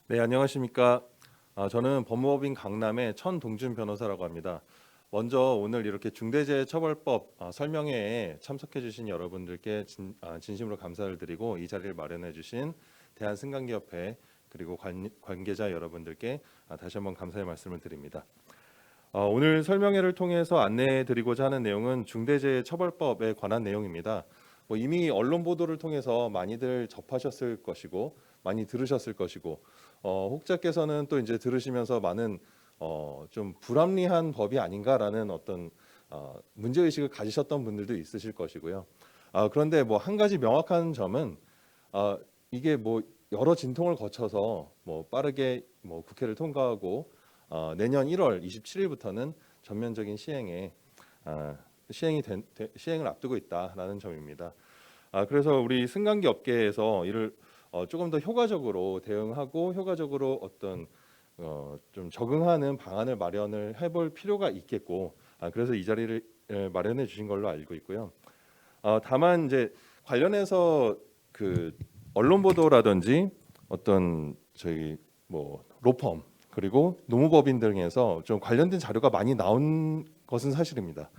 네, 안녕하십니까. 저는 법무법인 강남의 천동준 변호사라고 합니다. 먼저 오늘 이렇게 중대재해처벌법 설명회에 참석해 주신 여러분들께 진심으로 감사를 드리고 이 자리를 마련해 주신 대한승강기협회 그리고 관계자 여러분들께 다시 한번 감사의 말씀을 드립니다. 오늘 설명회를 통해서 안내해 드리고자 하는 내용은 중대재해처벌법에 관한 내용입니다. 이미 언론 보도를 통해서 많이들 접하셨을 것이고 많이 들으셨을 것이고 혹자께서는 또 이제 들으시면서 많은 좀 불합리한 법이 아닌가라는 어떤 문제 의식을 가지셨던 분들도 있으실 것이고요. 그런데 뭐 한 가지 명확한 점은 이게 뭐 여러 진통을 거쳐서 뭐 빠르게 뭐 국회를 통과하고 내년 1월 27일부터는 전면적인 시행을 앞두고 있다라는 점입니다. 그래서 우리 승강기 업계에서 이를 조금 더 효과적으로 대응하고 효과적으로 어떤 좀 적응하는 방안을 마련을 해볼 필요가 있겠고, 그래서 이 자리를 마련해 주신 걸로 알고 있고요. 다만 이제 관련해서 그 언론 보도라든지 어떤 저희 뭐 로펌 그리고 노무법인 등에서 좀 관련된 자료가 많이 나온 것은 사실입니다.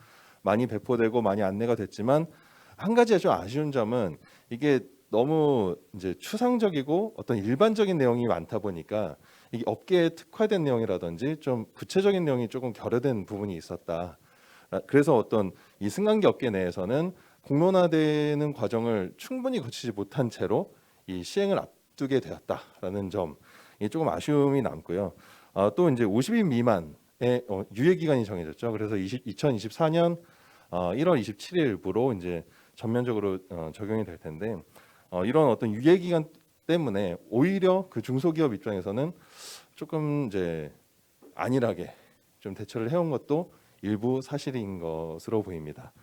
많이 배포되고 많이 안내가 됐지만 한 가지 좀 아쉬운 점은 이게 너무 이제 추상적이고 어떤 일반적인 내용이 많다 보니까 이게 업계에 특화된 내용이라든지 좀 구체적인 내용이 조금 결여된 부분이 있었다. 그래서 어떤 이 승강기 업계 내에서는 공론화되는 과정을 충분히 거치지 못한 채로 이 시행을 앞두게 되었다라는 점이 조금 아쉬움이 남고요. 또 이제 50인 미만의 유예 기간이 정해졌죠. 그래서 2024년 1월 27일부로 이제 전면적으로 적용이 될 텐데 이런 어떤 유예 기간 때문에 오히려 그 중소기업 입장에서는 조금 이제 안일하게 좀 대처를 해온 것도 일부 사실인 것으로 보입니다.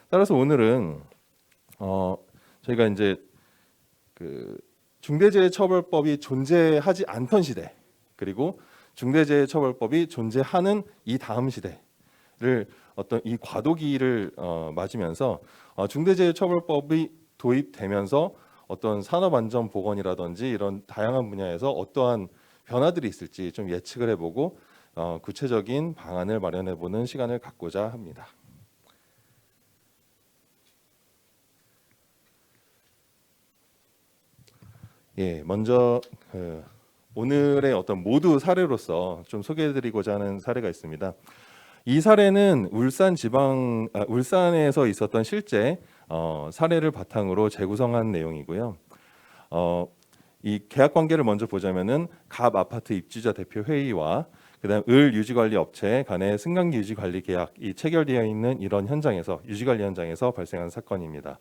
따라서 오늘은 저희가 이제 그 중대재해처벌법이 존재하지 않던 시대 그리고 중대재해처벌법이 존재하는 이 다음 시대를 어떤 이 과도기를 맞으면서 중대재해처벌법이 도입되면서 어떤 산업안전보건이라든지 이런 다양한 분야에서 어떠한 변화들이 있을지 좀 예측을 해보고 구체적인 방안을 마련해보는 시간을 갖고자 합니다. 예, 먼저 오늘의 어떤 모두 사례로서 좀 소개해드리고자 하는 사례가 있습니다. 이 사례는 울산에서 있었던 실제 사례를 바탕으로 재구성한 내용이고요. 이 계약 관계를 먼저 보자면은 갑 아파트 입주자 대표 회의와 그다음 을 유지관리 업체 간의 승강기 유지관리 계약이 체결되어 있는 이런 현장에서 유지관리 현장에서 발생한 사건입니다.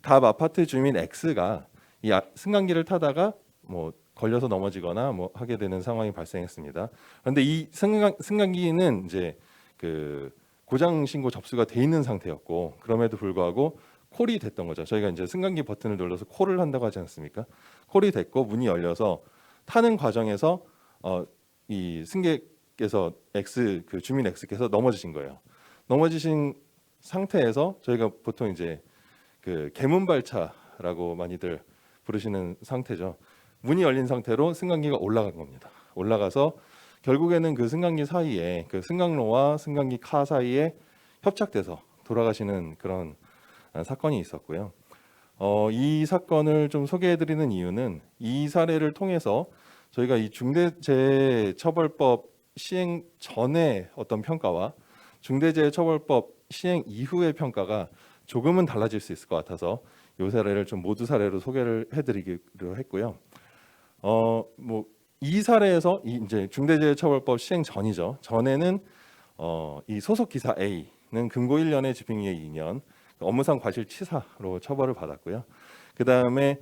갑 아파트 주민 X가 이 승강기를 타다가 뭐 걸려서 넘어지거나 뭐 하게 되는 상황이 발생했습니다. 그런데 이 승강기는 이제 그 고장 신고 접수가 돼 있는 상태였고 그럼에도 불구하고 콜이 됐던 거죠. 저희가 이제 승강기 버튼을 눌러서 콜을 한다고 하지 않습니까? 콜이 됐고 문이 열려서 타는 과정에서 이 승객께서 그 주민 X께서 넘어지신 거예요. 넘어지신 상태에서 저희가 보통 이제 그 개문발차라고 많이들 부르시는 상태죠. 문이 열린 상태로 승강기가 올라간 겁니다. 올라가서 결국에는 그 승강기 사이에 그 승강로와 승강기 카 사이에 협착돼서 돌아가시는 그런 사건이 있었고요. 이 사건을 좀 소개해드리는 이유는 이 사례를 통해서 저희가 이 중대재해처벌법 시행 전의 어떤 평가와 중대재해처벌법 시행 이후의 평가가 조금은 달라질 수 있을 것 같아서 이 사례를 좀 모두 사례로 소개를 해드리기로 했고요. 뭐 이 사례에서 이제 중대재해처벌법 시행 전이죠. 전에는 이 소속 기사 A는 금고 1년에 집행유예 2년, 업무상 과실치사로 처벌을 받았고요. 그 다음에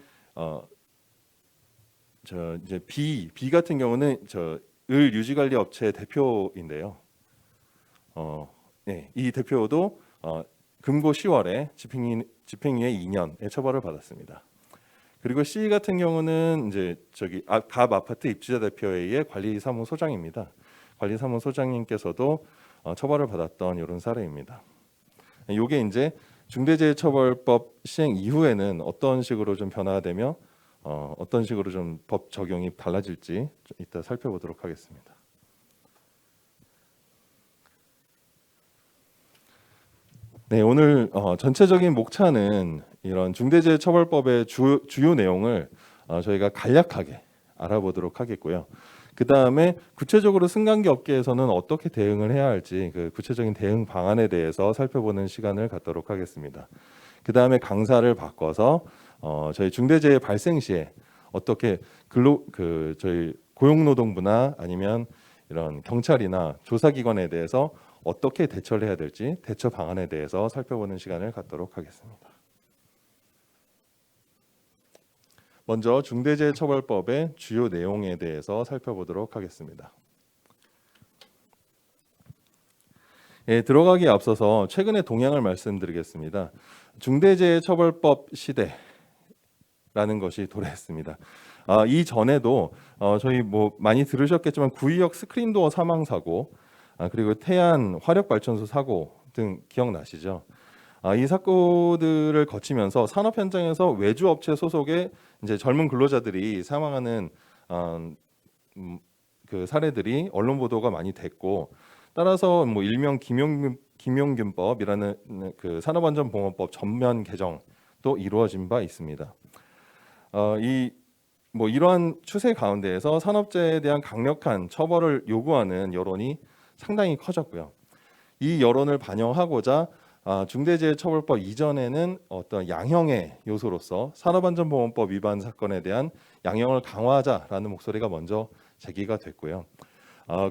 저 이제 B 같은 경우는 저 을 유지관리 업체 대표인데요. 네, 이 대표도 금고 10월에 집행유예 2년의 처벌을 받았습니다. 그리고 C 같은 경우는 이제 갑 아파트 입주자 대표회의 관리사무소장입니다. 관리사무소장님께서도 처벌을 받았던 이런 사례입니다. 이게 이제 중대재해처벌법 시행 이후에는 어떤 식으로 좀 변화가 되며 어떤 식으로 좀 법 적용이 달라질지 좀 이따 살펴보도록 하겠습니다. 네, 오늘 전체적인 목차는 이런 중대재해처벌법의 주요 내용을 저희가 간략하게 알아보도록 하겠고요. 그 다음에 구체적으로 승강기 업계에서는 어떻게 대응을 해야 할지 그 구체적인 대응 방안에 대해서 살펴보는 시간을 갖도록 하겠습니다. 그 다음에 강사를 바꿔서 저희 중대재해 발생 시에 어떻게 저희 고용노동부나 아니면 이런 경찰이나 조사기관에 대해서 어떻게 대처를 해야 될지 대처 방안에 대해서 살펴보는 시간을 갖도록 하겠습니다. 먼저 중대재해처벌법의 주요 내용에 대해서 살펴보도록 하겠습니다. 예, 들어가기에 앞서서 최근의 동향을 말씀드리겠습니다. 중대재해처벌법 시대라는 것이 도래했습니다. 이전에도 저희 뭐 많이 들으셨겠지만 구의역 스크린도어 사망 사고, 그리고 태안 화력발전소 사고 등 기억나시죠? 이 사고들을 거치면서 산업 현장에서 외주 업체 소속의 이제 젊은 근로자들이 사망하는 그 사례들이 언론 보도가 많이 됐고, 따라서 뭐 일명 김용균법이라는 그 산업안전보건법 전면 개정도 이루어진 바 있습니다. 이러한 추세 가운데에서 산업재해에 대한 강력한 처벌을 요구하는 여론이 상당히 커졌고요. 이 여론을 반영하고자 중대재해처벌법 이전에는 어떤 양형의 요소로서 산업안전보건법 위반 사건에 대한 양형을 강화하자라는 목소리가 먼저 제기가 됐고요.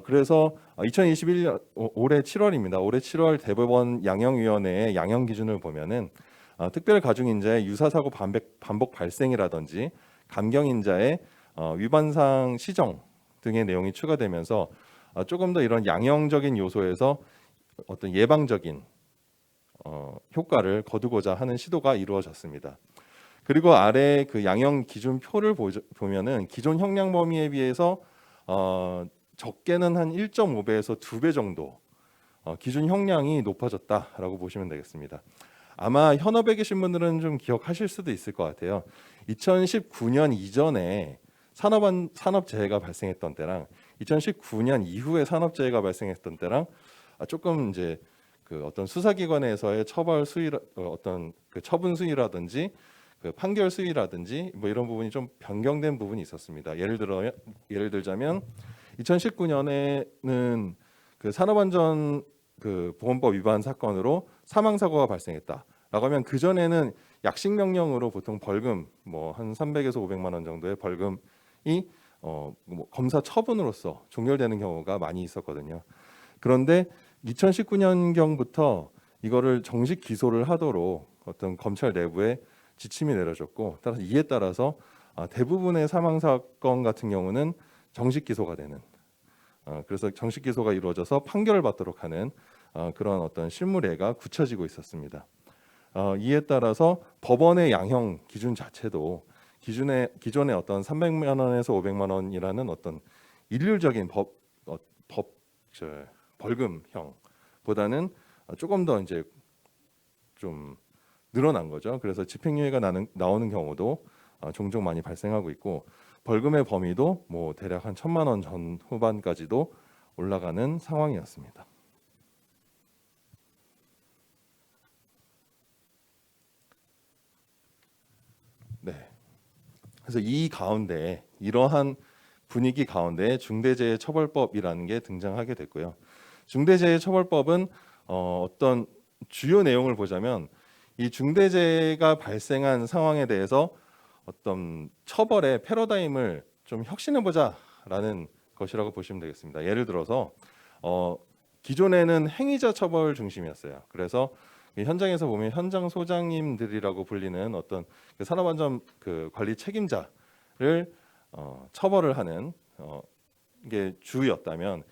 그래서 2021년 올해 7월입니다. 올해 7월 대법원 양형위원회의 양형 기준을 보면은 특별 가중인자의 유사사고 반복 발생이라든지 감경인자의 위반상 시정 등의 내용이 추가되면서 조금 더 이런 양형적인 요소에서 어떤 예방적인 효과를 거두고자 하는 시도가 이루어졌습니다. 그리고 아래 그 양형 기준표를 보면은 기존 형량 범위에 비해서 적게는 한 1.5배에서 2배 정도 기준 형량이 높아졌다라고 보시면 되겠습니다. 아마 현업에 계신 분들은 좀 기억하실 수도 있을 것 같아요. 2019년 이전에 산업재해가 발생했던 때랑 2019년 이후에 산업재해가 발생했던 때랑 조금 이제 그 어떤 수사기관에서의 처벌 수위 어떤 그 처분 수위라든지 그 판결 수위라든지 뭐 이런 부분이 좀 변경된 부분이 있었습니다. 예를 들자면 2019년에는 그 산업안전 그 보건법 위반 사건으로 사망 사고가 발생했다라고 하면 그 전에는 약식 명령으로 보통 벌금 뭐 한 300에서 500만 원 정도의 벌금이 뭐 검사 처분으로서 종결되는 경우가 많이 있었거든요. 그런데 2019년경부터 이거를 정식 기소를 하도록 어떤 검찰 내부에 지침이 내려졌고, 따라서 이에 따라서 대부분의 사망 사건 같은 경우는 정식 기소가 되는, 그래서 정식 기소가 이루어져서 판결을 받도록 하는 그런 어떤 실무례가 굳혀지고 있었습니다. 이에 따라서 법원의 양형 기준 자체도 기존의 어떤 300만 원에서 500만 원이라는 어떤 일률적인 벌금형보다는 조금 더 이제 좀 늘어난 거죠. 그래서 집행유예가 나오는 경우도 종종 많이 발생하고 있고, 벌금의 범위도 뭐 대략 한 1,000만 원 전 후반까지도 올라가는 상황이었습니다. 네. 그래서 이 가운데 이러한 분위기 가운데 중대재해처벌법이라는 게 등장하게 됐고요. 중대재해처벌법은 어떤 주요 내용을 보자면 이 중대재해가 발생한 상황에 대해서 어떤 처벌의 패러다임을 좀 혁신해보자라는 것이라고 보시면 되겠습니다. 예를 들어서 기존에는 행위자 처벌 중심이었어요. 그래서 현장에서 보면 현장 소장님들이라고 불리는 어떤 그 산업안전 그 관리 책임자를 처벌을 하는 게 주였다면,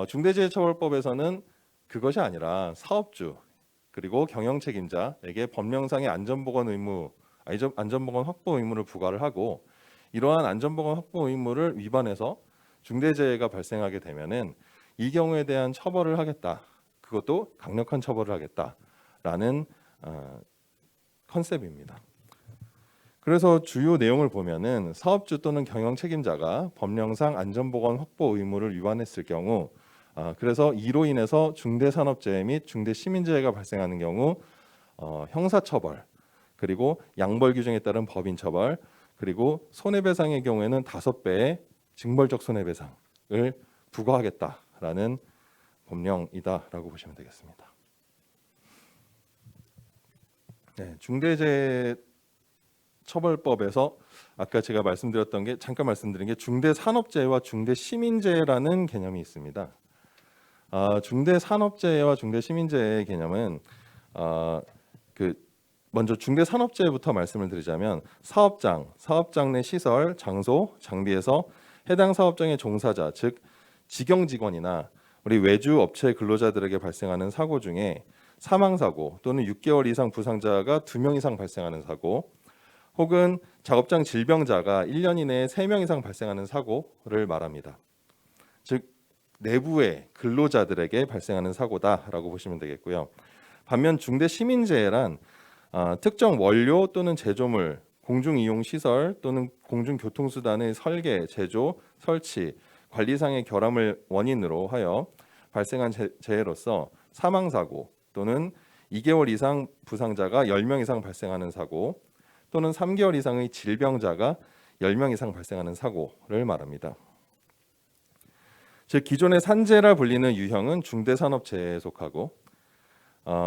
중대재해처벌법에서는 그것이 아니라 사업주 그리고 경영 책임자에게 법령상의 안전보건 확보 의무를 부과를 하고, 이러한 안전보건 확보 의무를 위반해서 중대재해가 발생하게 되면은 이 경우에 대한 처벌을 하겠다. 그것도 강력한 처벌을 하겠다라는 컨셉입니다. 그래서 주요 내용을 보면은 사업주 또는 경영 책임자가 법령상 안전보건 확보 의무를 위반했을 경우, 그래서 이로 인해서 중대산업재해 및 중대시민재해가 발생하는 경우 형사처벌, 그리고 양벌 규정에 따른 법인처벌, 그리고 손해배상의 경우에는 5배의 징벌적 손해배상을 부과하겠다라는 법령이다라고 보시면 되겠습니다. 네, 중대재해처벌법에서 아까 제가 말씀드렸던 게 잠깐 말씀드린 게 중대산업재해와 중대시민재해라는 개념이 있습니다. 중대산업재해와 중대시민재해의 개념은 먼저 중대산업재해부터 말씀을 드리자면 사업장 내 시설, 장소, 장비에서 해당 사업장의 종사자, 즉 직영 직원이나 우리 외주 업체 근로자들에게 발생하는 사고 중에 사망 사고 또는 6개월 이상 부상자가 2명 이상 발생하는 사고, 혹은 작업장 질병자가 1년 이내에 3명 이상 발생하는 사고를 말합니다. 즉 내부의 근로자들에게 발생하는 사고다라고 보시면 되겠고요. 반면 중대시민재해란 특정 원료 또는 제조물, 공중이용시설 또는 공중교통수단의 설계, 제조, 설치, 관리상의 결함을 원인으로 하여 발생한 재해로서 사망사고 또는 2개월 이상 부상자가 10명 이상 발생하는 사고, 또는 3개월 이상의 질병자가 10명 이상 발생하는 사고를 말합니다. 즉 기존의 산재라 불리는 유형은 중대산업재해에 속하고,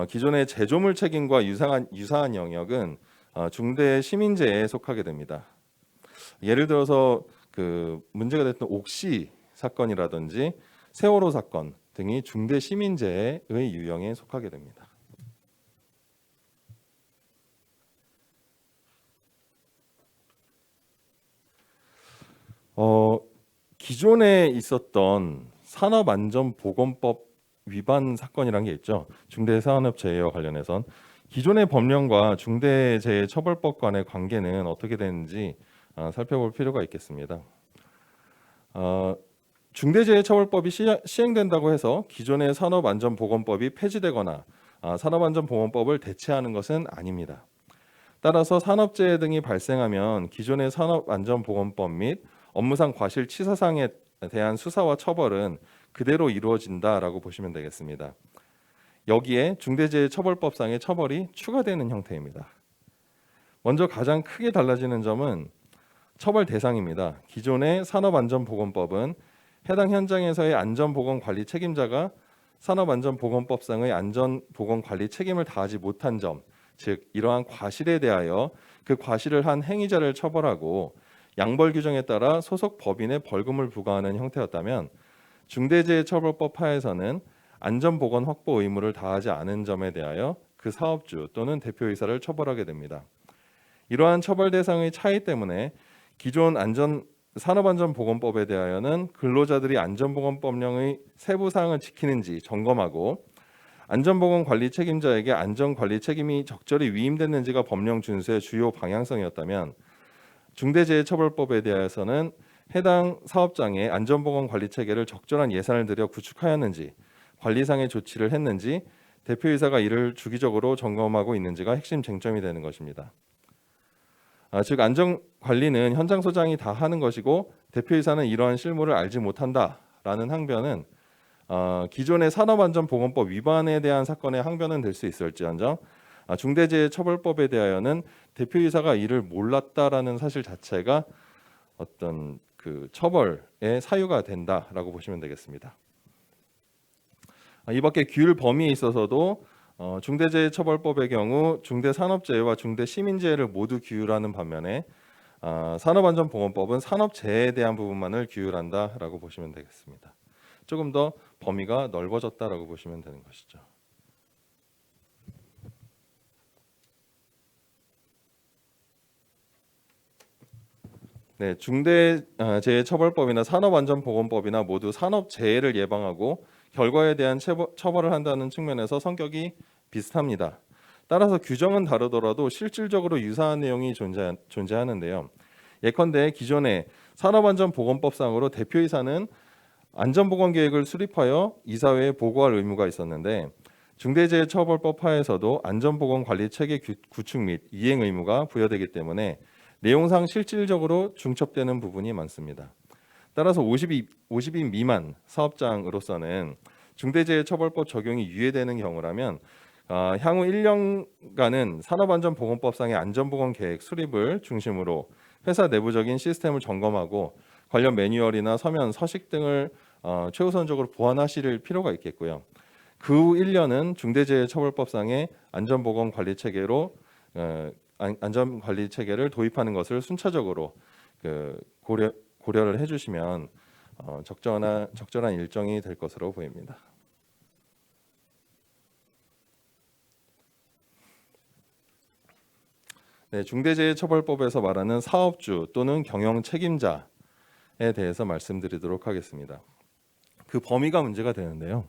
기존의 제조물 책임과 유사한 영역은 중대시민재해에 속하게 됩니다. 예를 들어서 문제가 됐던 옥시 사건이라든지 세월호 사건 등이 중대시민재해의 유형에 속하게 됩니다. 기존에 있었던 산업안전보건법 위반 사건이라는 게 있죠. 중대산업재해와 관련해선 기존의 법령과 중대재해처벌법 간의 관계는 어떻게 되는지 살펴볼 필요가 있겠습니다. 중대재해처벌법이 시행된다고 해서 기존의 산업안전보건법이 폐지되거나 산업안전보건법을 대체하는 것은 아닙니다. 따라서 산업재해 등이 발생하면 기존의 산업안전보건법 및 업무상 과실치사상에 대한 수사와 처벌은 그대로 이루어진다라고 보시면 되겠습니다. 여기에 중대재해처벌법상의 처벌이 추가되는 형태입니다. 먼저 가장 크게 달라지는 점은 처벌 대상입니다. 기존의 산업안전보건법은 해당 현장에서의 안전보건관리 책임자가 산업안전보건법상의 안전보건관리 책임을 다하지 못한 점, 즉 이러한 과실에 대하여 그 과실을 한 행위자를 처벌하고 양벌 규정에 따라 소속 법인에 벌금을 부과하는 형태였다면, 중대재해처벌법 하에서는 안전보건 확보 의무를 다하지 않은 점에 대하여 그 사업주 또는 대표이사를 처벌하게 됩니다. 이러한 처벌 대상의 차이 때문에 기존 산업안전보건법에 대하여는 근로자들이 안전보건법령의 세부 사항을 지키는지 점검하고 안전보건관리 책임자에게 안전관리 책임이 적절히 위임됐는지가 법령 준수의 주요 방향성이었다면, 중대재해처벌법에 대해서는 해당 사업장의 안전보건관리 체계를 적절한 예산을 들여 구축하였는지, 관리상의 조치를 했는지, 대표이사가 이를 주기적으로 점검하고 있는지가 핵심 쟁점이 되는 것입니다. 즉 안전관리는 현장 소장이 다 하는 것이고 대표이사는 이러한 실무를 알지 못한다라는 항변은 기존의 산업안전보건법 위반에 대한 사건의 항변은 될 수 있을지언정 중대재해처벌법에 대하여는 대표이사가 이를 몰랐다라는 사실 자체가 어떤 처벌의 사유가 된다라고 보시면 되겠습니다. 이 밖에 규율 범위에 있어서도 중대재해처벌법의 경우 중대산업재해와 중대시민재해를 모두 규율하는 반면에 산업안전보건법은 산업재해에 대한 부분만을 규율한다라고 보시면 되겠습니다. 조금 더 범위가 넓어졌다라고 보시면 되는 것이죠. 네, 중대재해처벌법이나 산업안전보건법이나 모두 산업재해를 예방하고 결과에 대한 처벌을 한다는 측면에서 성격이 비슷합니다. 따라서 규정은 다르더라도 실질적으로 유사한 내용이 존재하는데요. 예컨대 기존의 산업안전보건법상으로 대표이사는 안전보건계획을 수립하여 이사회에 보고할 의무가 있었는데, 중대재해처벌법 하에서도 안전보건관리체계 구축 및 이행 의무가 부여되기 때문에 내용상 실질적으로 중첩되는 부분이 많습니다. 따라서 50인 미만 사업장으로서는 중대재해처벌법 적용이 유예되는 경우라면 향후 1년간은 산업안전보건법상의 안전보건계획 수립을 중심으로 회사 내부적인 시스템을 점검하고 관련 매뉴얼이나 서면, 서식 등을 최우선적으로 보완하실 필요가 있겠고요. 그 후 1년은 중대재해처벌법상의 안전보건관리체계로 안전관리체계를 도입하는 것을 순차적으로 고려를 해주시면 적절한 일정이 될 것으로 보입니다. 네, 중대재해처벌법에서 말하는 사업주 또는 경영 책임자에 대해서 말씀드리도록 하겠습니다. 그 범위가 문제가 되는데요.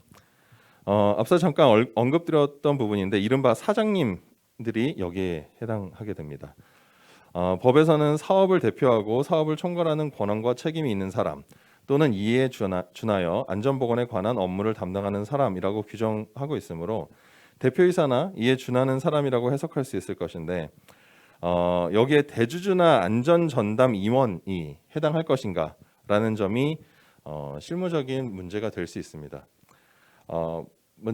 앞서 잠깐 언급드렸던 부분인데 이른바 사장님들이 여기에 해당하게 됩니다. 법에서는 사업을 대표하고 사업을 총괄하는 권한과 책임이 있는 사람 또는 이에 준하여 안전보건에 관한 업무를 담당하는 사람이라고 규정하고 있으므로 대표이사나 이에 준하는 사람이라고 해석할 수 있을 것인데 여기에 대주주나 안전전담 임원이 해당할 것인가라는 점이 실무적인 문제가 될 수 있습니다.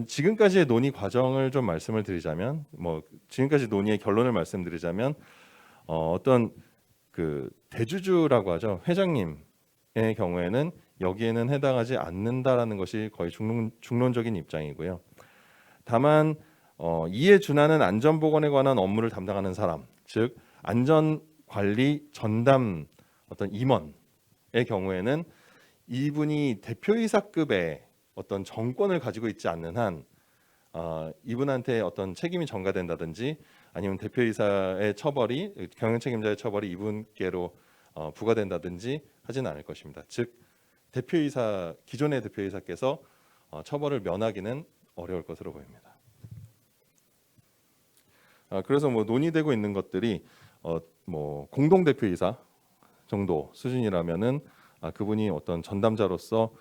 지금까지의 논의 과정을 좀 말씀을 드리자면, 지금까지 논의의 결론을 말씀드리자면, 어떤 그 대주주라고 하죠, 회장님의 경우에는 여기에는 해당하지 않는다라는 것이 거의 중론적인 입장이고요. 다만 이에 준하는 안전보건에 관한 업무를 담당하는 사람, 즉 안전관리 전담 어떤 임원의 경우에는 이분이 대표이사급의 어떤 정권을 가지고 있지 않는 한 이분한테 어떤 책임이 전가된다든지 아니면 대표이사의 처벌이 경영책임자의 처벌이 이분께로 부과된다든지 하지는 않을 것입니다. 즉 기존의 대표이사께서 처벌을 면하기는 어려울 것으로 보입니다. 그래서 논의되고 있는 것들이 공동 대표이사 정도 수준이라면은 그분이 어떤 전담자로서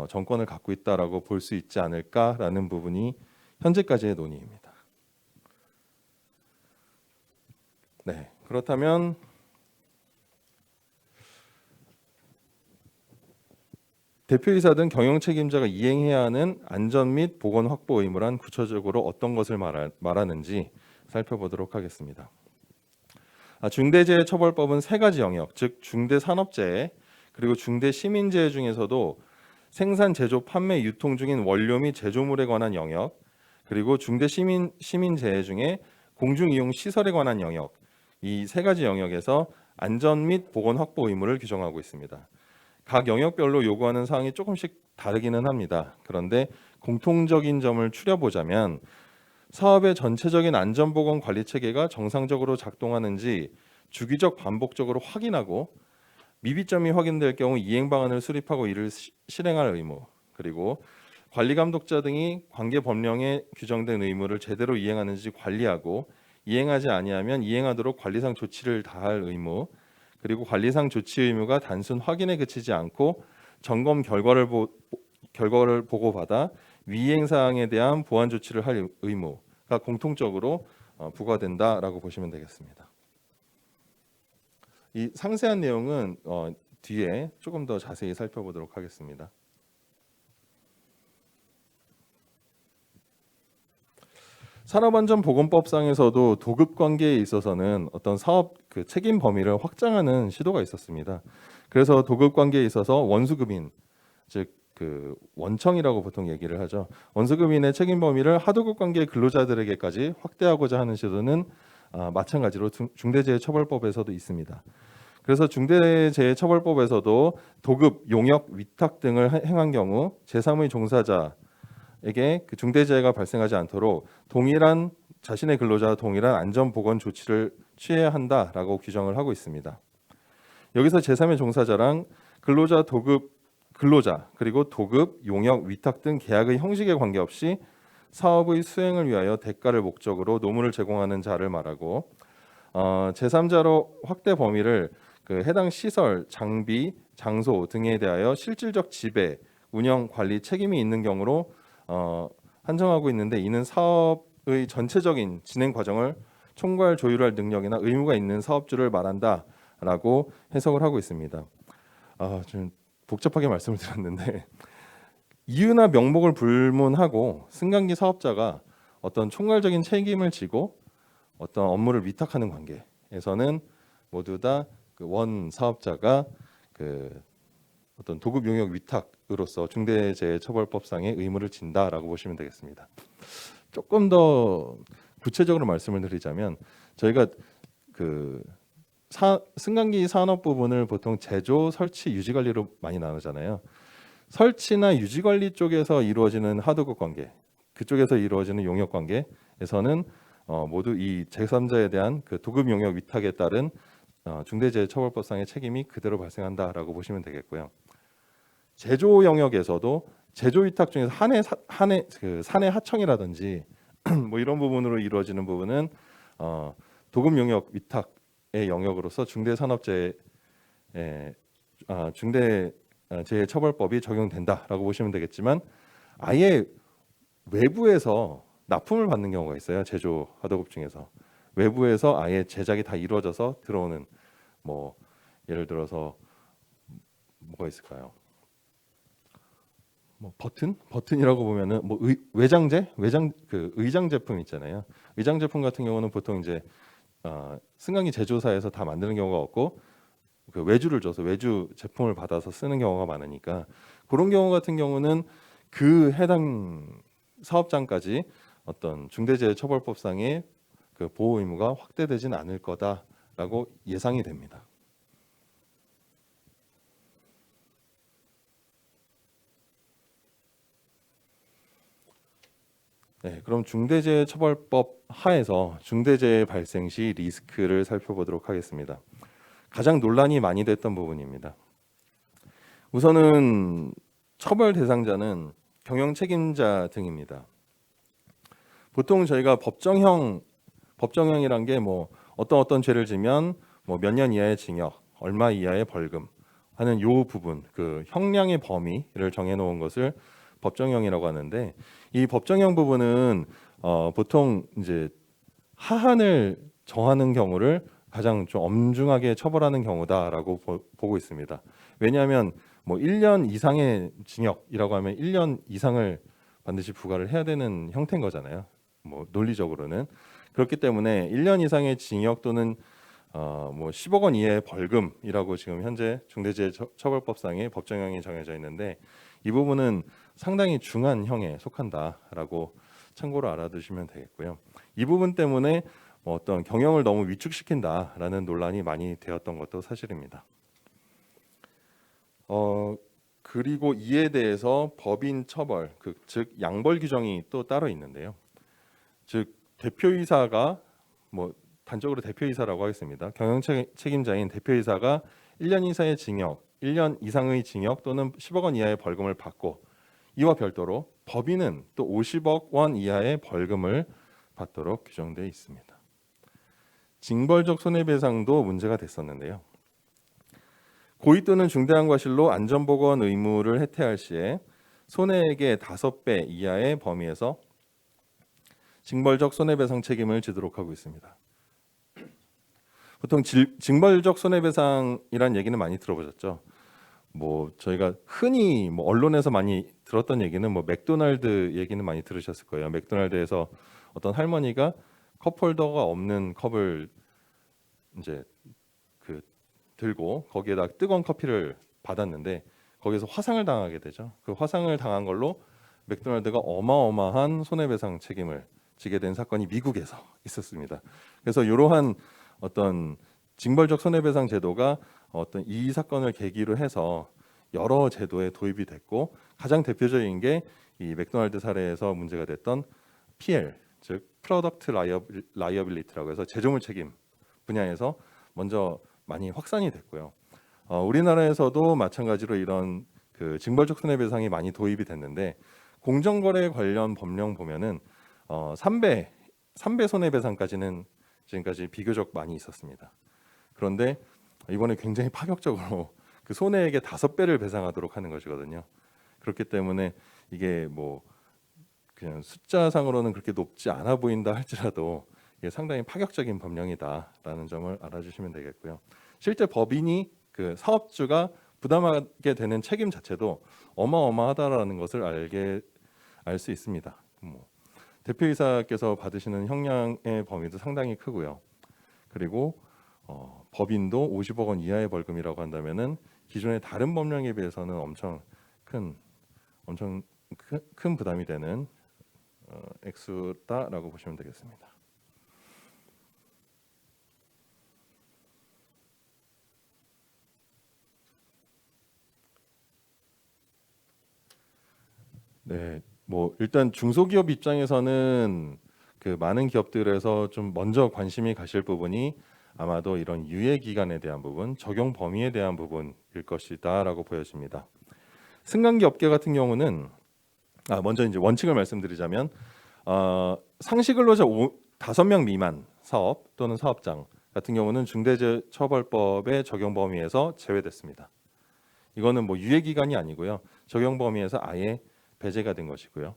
정권을 갖고 있다라고 볼 수 있지 않을까라는 부분이 현재까지의 논의입니다. 네, 그렇다면 대표이사 등 경영책임자가 이행해야 하는 안전 및 보건 확보 의무란 구체적으로 어떤 것을 말하는지 살펴보도록 하겠습니다. 중대재해처벌법은 세 가지 영역, 즉 중대산업재해 그리고 중대시민재해 중에서도 생산, 제조, 판매, 유통 중인 원료 및 제조물에 관한 영역, 그리고 중대시민재해 중에 공중이용 시설에 관한 영역, 이 세 가지 영역에서 안전 및 보건 확보 의무를 규정하고 있습니다. 각 영역별로 요구하는 사항이 조금씩 다르기는 합니다. 그런데 공통적인 점을 추려보자면 사업의 전체적인 안전보건 관리 체계가 정상적으로 작동하는지 주기적 반복적으로 확인하고 미비점이 확인될 경우 이행 방안을 수립하고 이를 실행할 의무, 그리고 관리 감독자 등이 관계 법령에 규정된 의무를 제대로 이행하는지 관리하고 이행하지 아니하면 이행하도록 관리상 조치를 다할 의무, 그리고 관리상 조치 의무가 단순 확인에 그치지 않고 점검 결과를 보고받아 위이행 사항에 대한 보완 조치를 할 의무가 공통적으로 부과된다라고 보시면 되겠습니다. 이 상세한 내용은 뒤에 조금 더 자세히 살펴보도록 하겠습니다. 산업안전보건법상에서도 도급 관계에 있어서는 어떤 사업 책임 범위를 확장하는 시도가 있었습니다. 그래서 도급 관계에 있어서 원수급인, 즉 원청이라고 보통 얘기를 하죠. 원수급인의 책임 범위를 하도급 관계 근로자들에게까지 확대하고자 하는 시도는 마찬가지로 중대재해처벌법에서도 있습니다. 그래서 중대재해처벌법에서도 도급, 용역, 위탁 등을 행한 경우 제3의 종사자에게 그 중대재해가 발생하지 않도록 자신의 근로자와 동일한 안전보건 조치를 취해야 한다라고 규정을 하고 있습니다. 여기서 제3의 종사자랑 근로자 그리고 도급, 용역, 위탁 등 계약의 형식에 관계없이 사업의 수행을 위하여 대가를 목적으로 노무를 제공하는 자를 말하고 제3자로 확대 범위를 해당 시설, 장비, 장소 등에 대하여 실질적 지배, 운영, 관리 책임이 있는 경우로 한정하고 있는데 이는 사업의 전체적인 진행 과정을 총괄 조율할 능력이나 의무가 있는 사업주를 말한다 된다라고 해석을 하고 있습니다. 좀 복잡하게 말씀을 드렸는데 이유나 명목을 불문하고 승강기 사업자가 어떤 총괄적인 책임을 지고 어떤 업무를 위탁하는 관계에서는 모두 다 그 원 사업자가 그 어떤 도급 용역 위탁으로서 중대재해처벌법상의 의무를 진다라고 보시면 되겠습니다. 조금 더 구체적으로 말씀을 드리자면 저희가 그 승강기 산업 부분을 보통 제조, 설치, 유지 관리로 많이 나누잖아요. 설치나 유지 관리 쪽에서 이루어지는 하도급 관계, 그쪽에서 이루어지는 용역 관계에서는 모두 이 제3자에 대한 그 도급 용역 위탁에 따른 중대재해처벌법상의 책임이 그대로 발생한다라고 보시면 되겠고요. 제조 영역에서도 제조 위탁 중에서 그 사내 하청이라든지 뭐 이런 부분으로 이루어지는 부분은 도급 용역 위탁의 영역으로서 중대재해처벌법이 적용된다라고 보시면 되겠지만 아예 외부에서 납품을 받는 경우가 있어요. 제조 하도급 중에서 외부에서 아예 제작이 다 이루어져서 들어오는 뭐 예를 들어서 뭐가 있을까요? 뭐 버튼이라고 보면은 뭐 외장 제품 있잖아요. 의장 제품 같은 경우는 보통 이제 승강기 제조사에서 다 만드는 경우가 없고 그 외주를 줘서 외주 제품을 받아서 쓰는 경우가 많으니까 그런 경우 같은 경우는 그 해당 사업장까지 어떤 중대재해처벌법상의 그 보호 의무가 확대되진 않을 거다라고 예상이 됩니다. 네, 그럼 중대재해처벌법 하에서 중대재해 발생 시 리스크를 살펴보도록 하겠습니다. 가장 논란이 많이 됐던 부분입니다. 우선은 처벌 대상자는 경영 책임자 등입니다. 보통 저희가 법정형이란 게 뭐 어떤 죄를 지면 뭐 몇 년 이하의 징역, 얼마 이하의 벌금 하는 요 부분, 그 형량의 범위를 정해놓은 것을 법정형이라고 하는데 이 법정형 부분은 보통 이제 하한을 정하는 경우를 가장 좀 엄중하게 처벌하는 경우다라고 보고 있습니다. 왜냐하면 뭐 1년 이상의 징역이라고 하면 1년 이상을 반드시 부과를 해야 되는 형태인 거잖아요. 뭐 논리적으로는 그렇기 때문에 1년 이상의 징역 또는 뭐 10억 원 이하의 벌금이라고 지금 현재 중대재해처벌법상의 법정형이 정해져 있는데 이 부분은 상당히 중한 형에 속한다라고 참고로 알아두시면 되겠고요. 이 부분 때문에 뭐 어떤 경영을 너무 위축시킨다라는 논란이 많이 되었던 것도 사실입니다. 그리고 이에 대해서 법인 처벌, 즉 양벌 규정이 또 따로 있는데요. 즉 대표이사가 뭐 단적으로 대표이사라고 하겠습니다. 경영 책임자인 대표이사가 1년 이상의 징역, 1년 이상의 징역 또는 10억 원 이하의 벌금을 받고 이와 별도로 법인은 또 50억 원 이하의 벌금을 받도록 규정되어 있습니다. 징벌적 손해배상도 문제가 됐었는데요. 고의 또는 중대한 과실로 안전보건 의무를 해태할 시에 손해액의 5배 이하의 범위에서 징벌적 손해배상 책임을 지도록 하고 있습니다. 보통 징벌적 손해배상이란 얘기는 많이 들어보셨죠? 뭐 저희가 흔히 뭐 언론에서 많이 들었던 얘기는 뭐 맥도날드 얘기는 많이 들으셨을 거예요. 맥도날드에서 어떤 할머니가 컵홀더가 없는 컵을 이제 들고 거기에다 뜨거운 커피를 받았는데 거기서 화상을 당하게 되죠. 그 화상을 당한 걸로 맥도날드가 어마어마한 손해배상 책임을 지게 된 사건이 미국에서 있었습니다. 그래서 이러한 어떤 징벌적 손해배상 제도가 어떤 이 사건을 계기로 해서 여러 제도에 도입이 됐고 가장 대표적인 게 이 맥도날드 사례에서 문제가 됐던 PL, 즉 프로덕트 라이어빌리티라고 해서 제조물 책임 분야에서 먼저 많이 확산이 됐고요. 우리나라에서도 마찬가지로 이런 그 징벌적 손해배상이 많이 도입이 됐는데 공정거래 관련 법령 보면은 3배 손해배상까지는 지금까지 비교적 많이 있었습니다. 그런데 이번에 굉장히 파격적으로 그 손해액의 5배를 배상하도록 하는 것이거든요. 그렇기 때문에 이게 뭐 그냥 숫자상으로는 그렇게 높지 않아 보인다 할지라도 이게 상당히 파격적인 법령이다라는 점을 알아주시면 되겠고요. 실제 법인이 그 사업주가 부담하게 되는 책임 자체도 어마어마하다라는 것을 알 수 있습니다. 대표이사께서 받으시는 형량의 범위도 상당히 크고요. 그리고 법인도 50억 원 이하의 벌금이라고 한다면은 기존의 다른 법령에 비해서는 엄청 큰 부담이 되는 액수다라고 보시면 되겠습니다. 네, 뭐 일단 중소기업 입장에서는 그 많은 기업들에서 좀 먼저 관심이 가실 부분이 아마도 이런 유예 기간에 대한 부분, 적용 범위에 대한 부분일 것이다라고 보여집니다. 승강기 업계 같은 경우는 먼저 이제 원칙을 말씀드리자면 상시근로자 5명 미만 사업 또는 사업장 같은 경우는 중대재해처벌법의 적용 범위에서 제외됐습니다. 이거는 뭐 유예 기간이 아니고요. 적용 범위에서 아예 배제가 된 것이고요.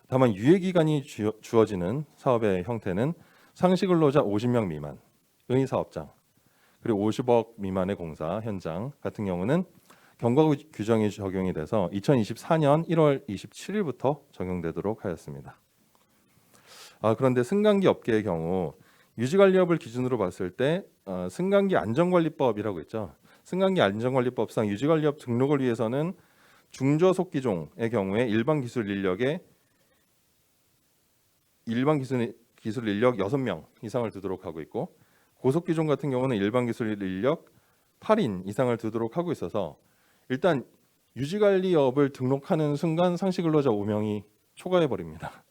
다만 유예 기간이 주어지는 사업의 형태는 상시근로자 50명 미만의 사업장 그리고 50억 미만의 공사 현장 같은 경우는 경과 규정이 적용이 돼서 2024년 1월 27일부터 적용되도록 하였습니다. 그런데 승강기 업계의 경우 유지관리업을 기준으로 봤을 때 승강기 안전관리법이라고 있죠. 승강기 안전관리법상 유지관리업 등록을 위해서는 중저속기종의 경우에 일반 기술 인력 6명 이상을 두도록 하고 있고 고속기종 같은 경우는 일반 기술 인력 8인 이상을 두도록 하고 있어서 일단 유지관리업을 등록하는 순간 상시근로자 5명이 초과해 버립니다.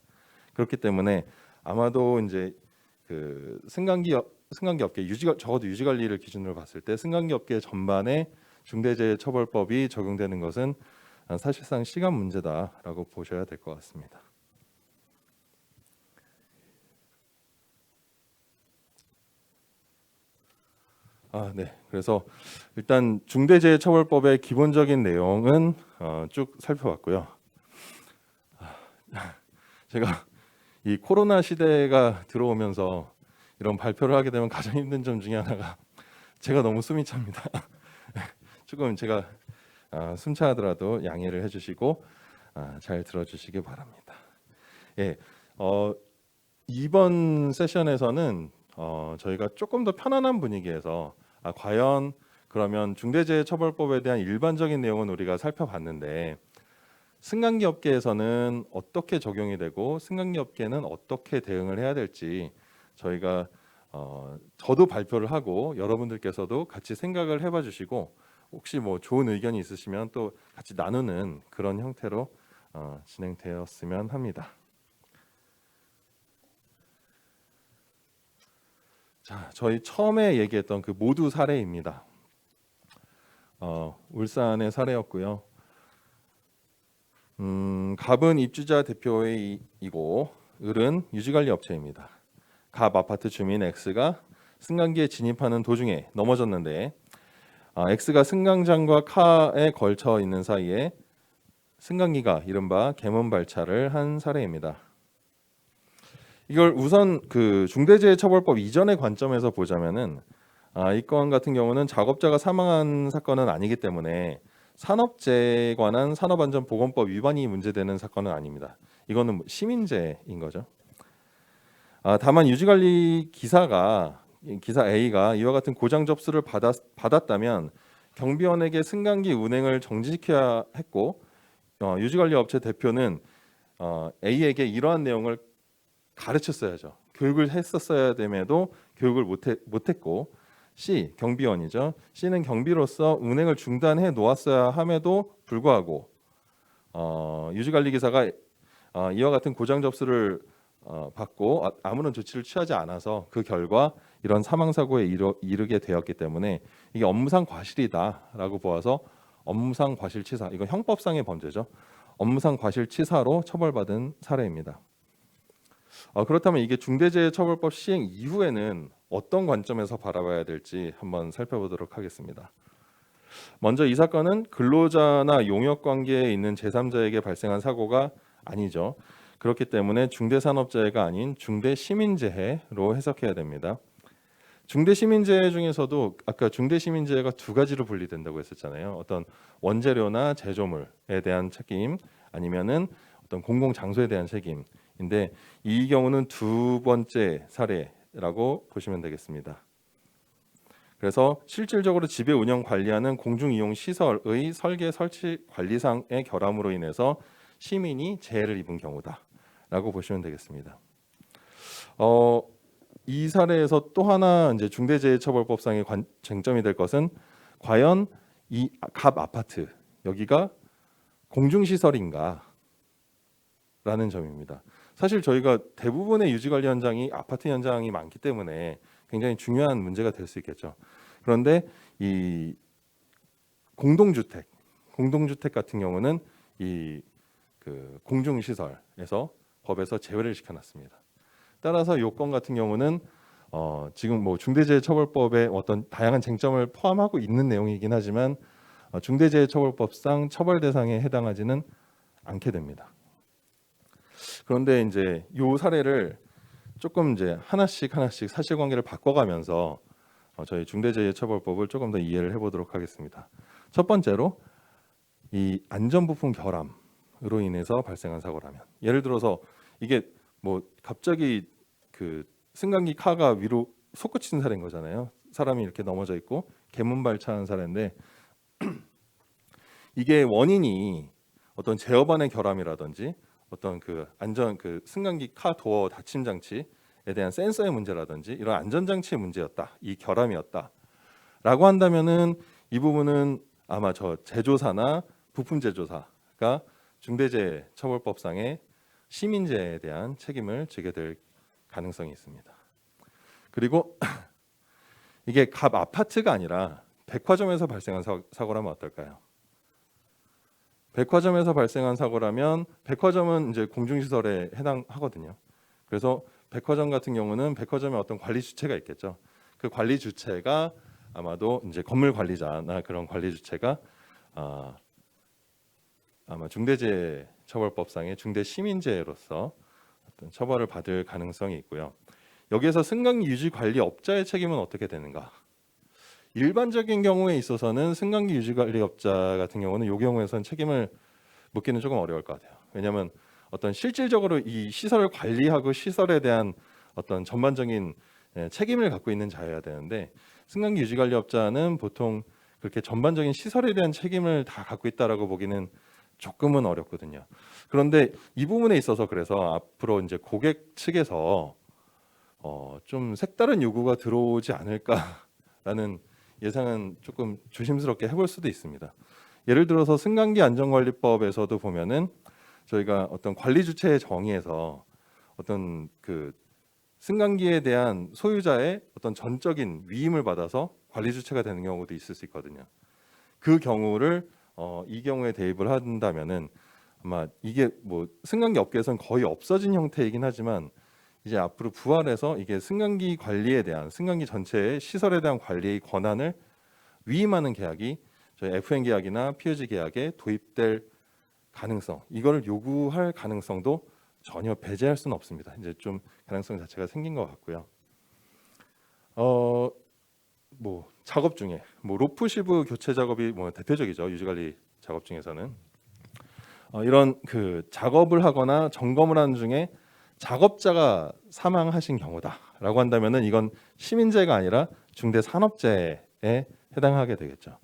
그렇기 때문에 아마도 이제 그 승강기 업계 적어도 유지관리를 기준으로 봤을 때 승강기 업계 전반에 중대재해처벌법이 적용되는 것은 사실상 시간 문제다라고 보셔야 될 것 같습니다. 네. 그래서 일단 중대재해처벌법의 기본적인 내용은 쭉 살펴봤고요. 제가 이 코로나 시대가 들어오면서 이런 발표를 하게 되면 가장 힘든 점 중에 하나가 제가 너무 숨이 찹니다. 조금 제가 숨차하더라도 양해를 해주시고 잘 들어주시기 바랍니다. 예, 이번 세션에서는 저희가 조금 더 편안한 분위기에서 과연 그러면 중대재해처벌법에 대한 일반적인 내용은 우리가 살펴봤는데 승강기 업계에서는 어떻게 적용이 되고 승강기 업계는 어떻게 대응을 해야 될지 저희가 저도 발표를 하고 여러분들께서도 같이 생각을 해봐 주시고 혹시 뭐 좋은 의견이 있으시면 또 같이 나누는 그런 형태로 진행되었으면 합니다. 자, 저희 처음에 얘기했던 그 모두 사례입니다. 울산의 사례였고요. 갑은 입주자 대표이고 을은 유지관리 업체입니다. 갑 아파트 주민 X가 승강기에 진입하는 도중에 넘어졌는데 X가 승강장과 카에 걸쳐 있는 사이에 승강기가 이른바 개문 발차를 한 사례입니다. 이걸 우선 그 중대재해처벌법 이전의 관점에서 보자면은 이 건 같은 경우는 작업자가 사망한 사건은 아니기 때문에 산업재해에 관한 산업안전보건법 위반이 문제되는 사건은 아닙니다. 이거는 시민재해인 거죠. 다만 유지관리 기사 A가 이와 같은 고장 접수를 받았다면 경비원에게 승강기 운행을 정지시켜야 했고 유지관리 업체 대표는 A에게 이러한 내용을 가르쳤어야죠. 교육을 했었어야 됨에도 교육을 못했고 C 경비원이죠. C는 경비로서 운행을 중단해 놓았어야 함에도 불구하고 유지관리 기사가 이와 같은 고장 접수를 받고 아무런 조치를 취하지 않아서 그 결과 이런 사망 사고에 이르게 되었기 때문에 이게 업무상 과실이다라고 보아서 업무상 과실치사 이건 형법상의 범죄죠. 업무상 과실치사로 처벌받은 사례입니다. 그렇다면 이게 중대재해처벌법 시행 이후에는 어떤 관점에서 바라봐야 될지 한번 살펴보도록 하겠습니다. 먼저 이 사건은 근로자나 용역 관계에 있는 제3자에게 발생한 사고가 아니죠. 그렇기 때문에 중대산업재해가 아닌 중대시민재해로 해석해야 됩니다. 중대시민재해 중에서도 아까 중대시민재해가 두 가지로 분리된다고 했었잖아요. 어떤 원재료나 제조물에 대한 책임 아니면은 어떤 공공장소에 대한 책임인데 이 경우는 두 번째 사례라고 보시면 되겠습니다. 그래서 실질적으로 지배 운영 관리하는 공중이용 시설의 설계 설치 관리상의 결함으로 인해서 시민이 재해를 입은 경우다라고 보시면 되겠습니다. 이 사례에서 또 하나 이제 중대재해처벌법상의 쟁점이 될 것은 과연 이 갑 아파트 여기가 공중시설인가라는 점입니다. 사실 저희가 대부분의 유지관리 현장이 아파트 현장이 많기 때문에 굉장히 중요한 문제가 될 수 있겠죠. 그런데 이 공동주택 같은 경우는 이 그 공중시설에서 법에서 제외를 시켜놨습니다. 따라서 요건 같은 경우는 지금 뭐 중대재해처벌법에 어떤 다양한 쟁점을 포함하고 있는 내용이긴 하지만 중대재해처벌법상 처벌 대상에 해당하지는 않게 됩니다. 그런데 이제 요 사례를 조금 이제 하나씩 사실관계를 바꿔가면서 저희 중대재해처벌법을 조금 더 이해를 해보도록 하겠습니다. 첫 번째로 이 안전부품 결함으로 인해서 발생한 사고라면, 예를 들어서 이게 뭐 갑자기 그 승강기 카가 위로 솟구치는 사례인 거잖아요. 사람이 이렇게 넘어져 있고 개문 발차한 사례인데 이게 원인이 어떤 제어반의 결함이라든지 어떤 그 안전 그 승강기 카 도어 닫힘 장치에 대한 센서의 문제라든지 이런 안전 장치의 문제였다. 이 결함이었다라고 한다면은 이 부분은 아마 저 제조사나 부품 제조사가 중대재해처벌법상의 시민재해에 대한 책임을 지게 될 가능성이 있습니다. 그리고 이게 갑 아파트가 아니라 백화점에서 발생한 사고라면 어떨까요? 백화점에서 발생한 사고라면 백화점은 이제 공중시설에 해당하거든요. 그래서 백화점 같은 경우는 백화점에 어떤 관리 주체가 있겠죠. 그 관리 주체가 아마도 이제 건물 관리자나 그런 관리 주체가 아마 중대재해처벌법상의 중대시민재해로서 어떤 처벌을 받을 가능성이 있고요. 여기에서 승강기 유지 관리 업자의 책임은 어떻게 되는가? 일반적인 경우에 있어서는 승강기 유지 관리 업자 같은 경우는 이 경우에서는 책임을 묻기는 조금 어려울 것 같아요. 왜냐하면 어떤 실질적으로 이 시설을 관리하고 시설에 대한 어떤 전반적인 책임을 갖고 있는 자여야 되는데 승강기 유지 관리 업자는 보통 그렇게 전반적인 시설에 대한 책임을 다 갖고 있다라고 보기는 조금은 어렵거든요. 그런데 이 부분에 있어서 그래서 앞으로 이제 고객 측에서 좀 색다른 요구가 들어오지 않을까라는 예상은 조금 조심스럽게 해볼 수도 있습니다. 예를 들어서 승강기 안전관리법에서도 보면은 저희가 어떤 관리 주체의 정의에서 어떤 그 승강기에 대한 소유자의 어떤 전적인 위임을 받아서 관리 주체가 되는 경우도 있을 수 있거든요. 그 경우를 이 경우에 대입을 한다면은 아마 이게 뭐 승강기 업계에서는 거의 없어진 형태이긴 하지만 이제 앞으로 부활해서 이게 승강기 관리에 대한 승강기 전체의 시설에 대한 관리의 권한을 위임하는 계약이 저희 FN 계약이나 POG 계약에 도입될 가능성, 이거를 요구할 가능성도 전혀 배제할 수는 없습니다. 이제 좀 가능성 자체가 생긴 것 같고요. 뭐 작업 중에 뭐 로프시브 교체 작업이 뭐 대표적이죠. 유지관리 작업 중에서는 이런 그 작업을 하거나 점검을 하는 중에 작업자가 사망하신 경우다라고 한다면은 이건 시민재해가 아니라 중대산업재해에 해당하게 되겠죠.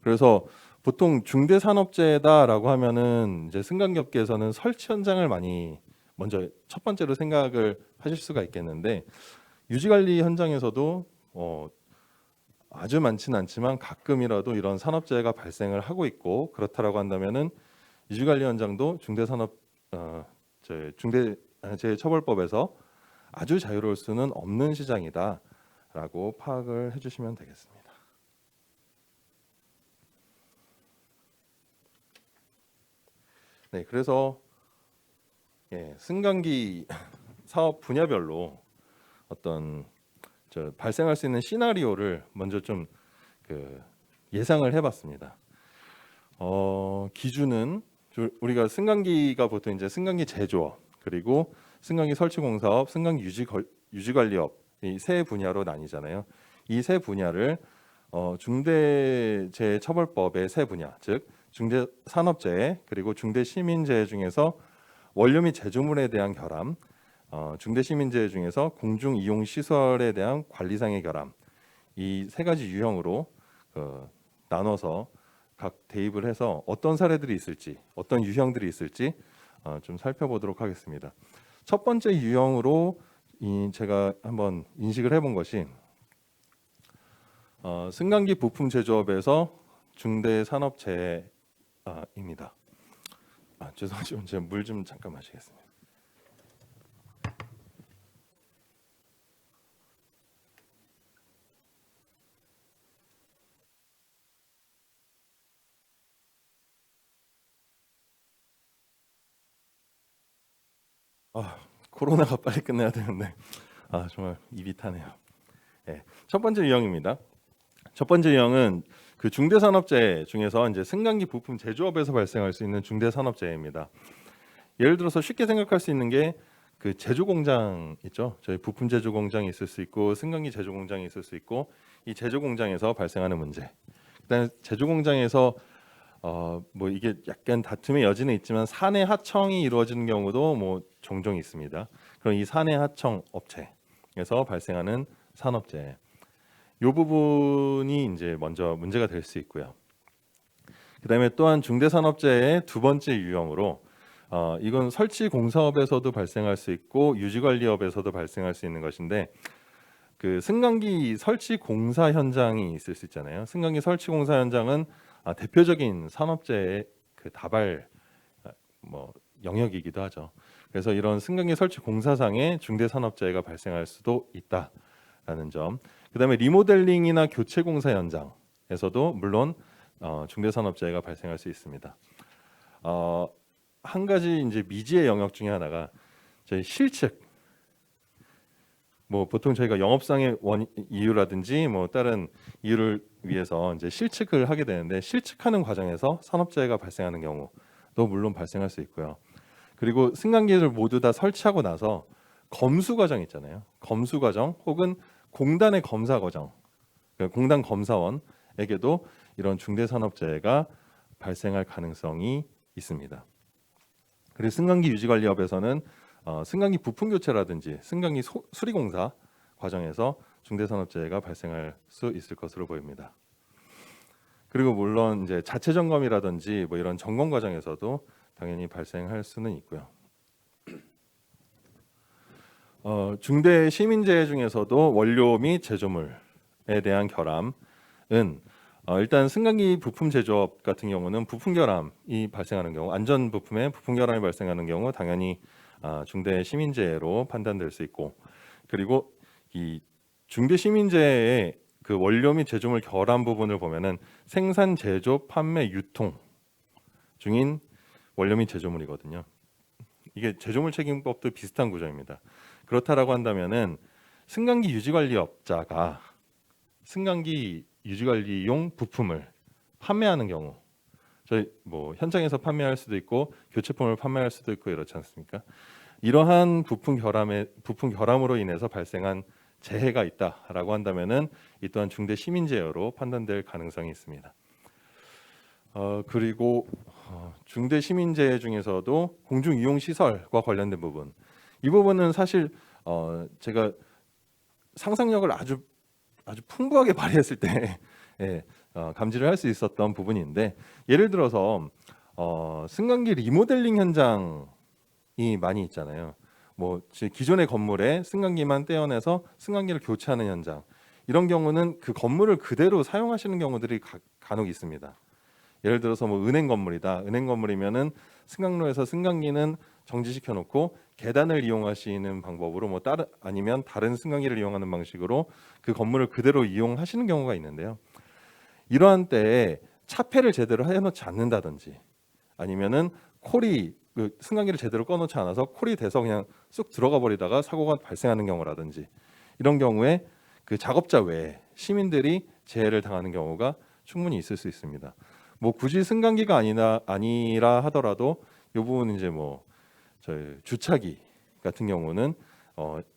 그래서 보통 중대산업재해다라고 하면은 이제 승강기업계에서는 설치 현장을 많이 먼저 첫 번째로 생각을 하실 수가 있겠는데 유지관리 현장에서도 아주 많지는 않지만 가끔이라도 이런 산업재해가 발생을 하고 그렇다라고 한다면은 유지관리 현장도 중대재해처벌법에서 아주 자유로울 수는 없는 시장이다라고 파악을 해주시면 되겠습니다. 네, 그래서 승강기 사업 분야별로 어떤 발생할 수 있는 시나리오를 먼저 좀 예상을 해봤습니다. 기준은 우리가 승강기가 보통 이제 승강기 제조업 그리고 승강기 설치공사업, 승강기 유지관리업 이 세 분야로 나뉘잖아요. 이 세 분야를 중대재해처벌법의 세 분야, 즉 중대산업재해 그리고 중대시민재해 중에서 원료 및 제조물에 대한 결함, 중대시민재해 중에서 공중이용시설에 대한 관리상의 결함, 이 세 가지 유형으로 나눠서 각 대입을 해서 어떤 사례들이 있을지, 어떤 유형들이 있을지 좀 살펴보도록 하겠습니다. 첫 번째 유형으로 제가 한번 인식을 해본 것이 승강기 부품 제조업에서 중대산업재해입니다. 죄송하지만 제가 물 좀 잠깐 마시겠습니다. 코로나가 빨리 끝내야 되는데 정말 입이 타네요. 네, 첫 번째 유형입니다. 첫 번째 유형은 그 중대산업재해 중에서 이제 승강기 부품 제조업에서 발생할 수 있는 중대산업재해입니다. 예를 들어서 쉽게 생각할 수 있는 게 그 제조 공장 있죠. 저희 부품 제조 공장이 있을 수 있고 승강기 제조 공장이 있을 수 있고 이 제조 공장에서 발생하는 문제. 그다음에 제조 공장에서 뭐 이게 약간 다툼의 여지는 있지만 사내 하청이 이루어지는 경우도 뭐 종종 있습니다. 그럼 이 사내 하청 업체에서 발생하는 산업재해, 이 부분이 이제 먼저 문제가 될 수 있고요. 그다음에 또한 중대산업재해의 두 번째 유형으로 이건 설치 공사업에서도 발생할 수 있고 유지관리업에서도 발생할 수 있는 것인데 그 승강기 설치 공사 현장이 있을 수 있잖아요. 승강기 설치 공사 현장은 대표적인 산업재해의 그 다발 영역이기도 하죠. 그래서 이런 승강기 설치 공사상의 중대산업재해가 발생할 수도 있다라는 점. 그다음에 리모델링이나 교체 공사 현장에서도 물론 중대산업재해가 발생할 수 있습니다. 한 가지 이제 미지의 영역 중에 하나가 저희 실측. 뭐 보통 저희가 영업상의 이유라든지 뭐 다른 이유를 위해서 이제 실측을 하게 되는데 실측하는 과정에서 산업재해가 발생하는 경우도 물론 발생할 수 있고요. 그리고 승강기를 모두 다 설치하고 나서 검수 과정 있잖아요. 검수 과정 혹은 공단의 검사 과정, 공단 검사원에게도 이런 중대산업재해가 발생할 가능성이 있습니다. 그리고 승강기 유지관리업에서는 승강기 부품 교체라든지 승강기 수리공사 과정에서 중대산업재해가 발생할 수 있을 것으로 보입니다. 그리고 물론 이제 자체 점검이라든지 뭐 이런 점검 과정에서도 당연히 발생할 수는 있고요. 중대 시민재해 중에서도 원료 및 제조물에 대한 결함은 일단 승강기 부품 제조업 같은 경우는 부품 결함이 발생하는 경우, 안전 부품에 부품 결함이 발생하는 경우 당연히 중대 시민재해로 판단될 수 있고, 그리고 이 중대 시민재해의 그 원료 및 제조물 결함 부분을 보면은 생산, 제조, 판매, 유통 중인 원료 및 제조물이거든요. 이게 제조물 책임법도 비슷한 구조입니다. 그렇다라고 한다면은 승강기 유지관리업자가 승강기 유지관리용 부품을 판매하는 경우, 저희 뭐 현장에서 판매할 수도 있고 교체품을 판매할 수도 있고 이렇지 않습니까? 이러한 부품 결함으로 인해서 발생한 재해가 있다라고 한다면은 이 또한 중대 시민재해로 판단될 가능성이 있습니다. 그리고 중대 시민재해 중에서도 공중 이용 시설과 관련된 부분, 이 부분은 사실 제가 상상력을 아주 풍부하게 발휘했을 때 감지를 할 수 있었던 부분인데, 예를 들어서 승강기 리모델링 현장이 많이 있잖아요. 뭐 기존의 건물에 승강기만 떼어내서 승강기를 교체하는 현장, 이런 경우는 그 건물을 그대로 사용하시는 경우들이 간혹 있습니다. 예를 들어서 뭐 은행 건물이다. 은행 건물이면은 승강로에서 승강기는 정지시켜 놓고 계단을 이용하시는 방법으로 아니면 다른 승강기를 이용하는 방식으로 그 건물을 그대로 이용하시는 경우가 있는데요. 이러한 때에 차폐를 제대로 해놓지 않는다든지, 아니면은 승강기를 제대로 꺼놓지 않아서 콜이 돼서 그냥 쑥 들어가 버리다가 사고가 발생하는 경우라든지, 이런 경우에 그 작업자 외에 시민들이 재해를 당하는 경우가 충분히 있을 수 있습니다. 뭐 굳이 승강기가 아니라 하더라도 이 부분은 이제 뭐 저희 주차기 같은 경우는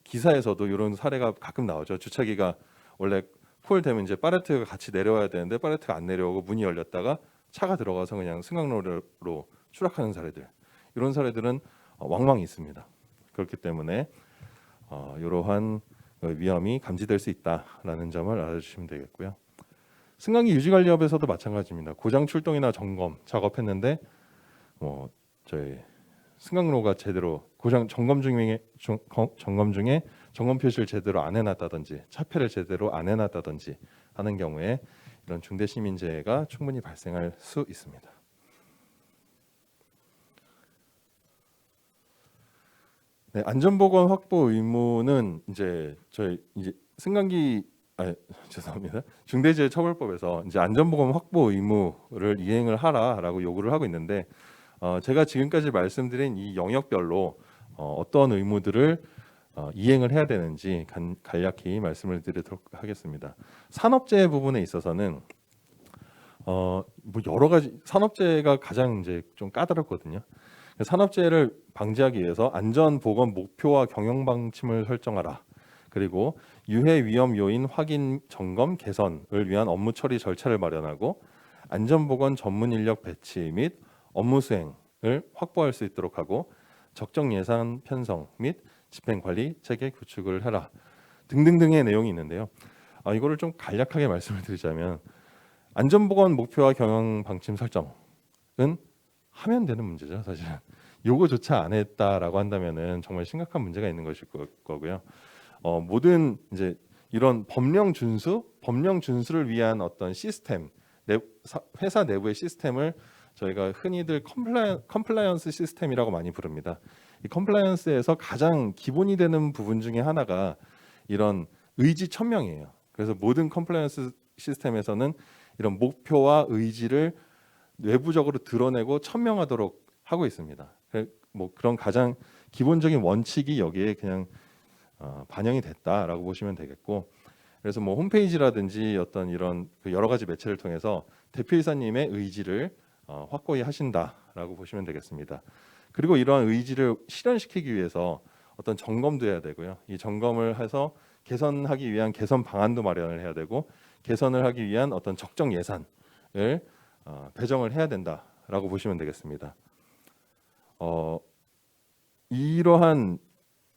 기사에서도 이런 사례가 가끔 나오죠. 주차기가 원래 콜 되면 이제 팔레트가 같이 내려와야 되는데 팔레트가 안 내려오고 문이 열렸다가 차가 들어가서 그냥 승강로로 추락하는 사례들, 이런 사례들은 왕왕 있습니다. 그렇기 때문에 이러한 위험이 감지될 수 있다라는 점을 알아주시면 되겠고요. 승강기 유지관리업에서도 마찬가지입니다. 고장 출동이나 점검 작업했는데 저희 승강로가 제대로 고장 점검 중에 점검 표시를 제대로 안 해놨다든지 차폐를 제대로 안 해놨다든지 하는 경우에 이런 중대 시민재해가 충분히 발생할 수 있습니다. 네, 안전보건 확보 의무는 이제 승강기 죄송합니다. 중대재해처벌법에서 이제 안전보건 확보 의무를 이행을 하라라고 요구를 하고 있는데 제가 지금까지 말씀드린 이 영역별로 어떤 의무들을 이행을 해야 되는지 간략히 말씀을 드리도록 하겠습니다. 산업재해 부분에 있어서는 뭐 여러 가지 산업재해가 가장 이제 좀 까다롭거든요. 산업재해를 방지하기 위해서 안전보건 목표와 경영방침을 설정하라. 그리고 유해 위험 요인 확인, 점검, 개선을 위한 업무 처리 절차를 마련하고 안전보건 전문 인력 배치 및 업무 수행을 확보할 수 있도록 하고 적정 예산 편성 및 집행 관리 체계 구축을 해라 등등등의 내용이 있는데요. 이거를 좀 간략하게 말씀을 드리자면 안전보건 목표와 경영 방침 설정은 하면 되는 문제죠. 사실은 요거조차 안 했다라고 한다면은 정말 심각한 문제가 있는 것일 거고요. 모든 이제 이런 법령 준수를 위한 어떤 시스템, 회사 내부의 시스템을 저희가 흔히들 컴플라이언스 시스템이라고 많이 부릅니다. 이 컴플라이언스에서 가장 기본이 되는 부분 중에 하나가 이런 의지천명이에요. 그래서 모든 컴플라이언스 시스템에서는 이런 목표와 의지를 외부적으로 드러내고 천명하도록 하고 있습니다. 뭐 그런 가장 기본적인 원칙이 여기에 그냥 반영이 됐다라고 보시면 되겠고, 그래서 뭐 홈페이지라든지 어떤 이런 여러 가지 매체를 통해서 대표이사님의 의지를 확고히 하신다라고 보시면 되겠습니다. 그리고 이러한 의지를 실현시키기 위해서 어떤 점검도 해야 되고요. 이 점검을 해서 개선하기 위한 개선 방안도 마련을 해야 되고, 개선을 하기 위한 어떤 적정 예산을 배정을 해야 된다라고 보시면 되겠습니다. 이러한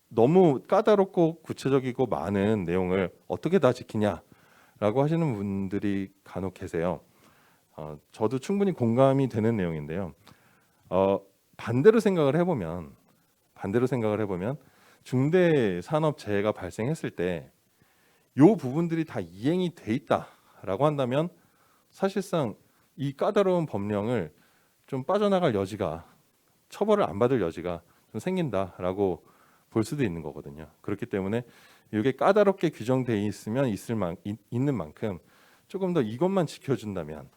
너무 까다롭고 구체적이고 많은 내용을 어떻게 다 지키냐라고 하시는 분들이 간혹 계세요. 저도 충분히 공감이 되는 내용인데요. 반대로 생각을 해보면 중대 산업 재해가 발생했을 때 이 부분들이 다 이행이 돼 있다라고 한다면 사실상 이 까다로운 법령을 좀 빠져나갈 여지가, 처벌을 안 받을 여지가 좀 생긴다라고 볼 수도 있는 거거든요. 그렇기 때문에 이게 까다롭게 규정돼 있으면 있는 만큼 조금 더 이것만 지켜준다면,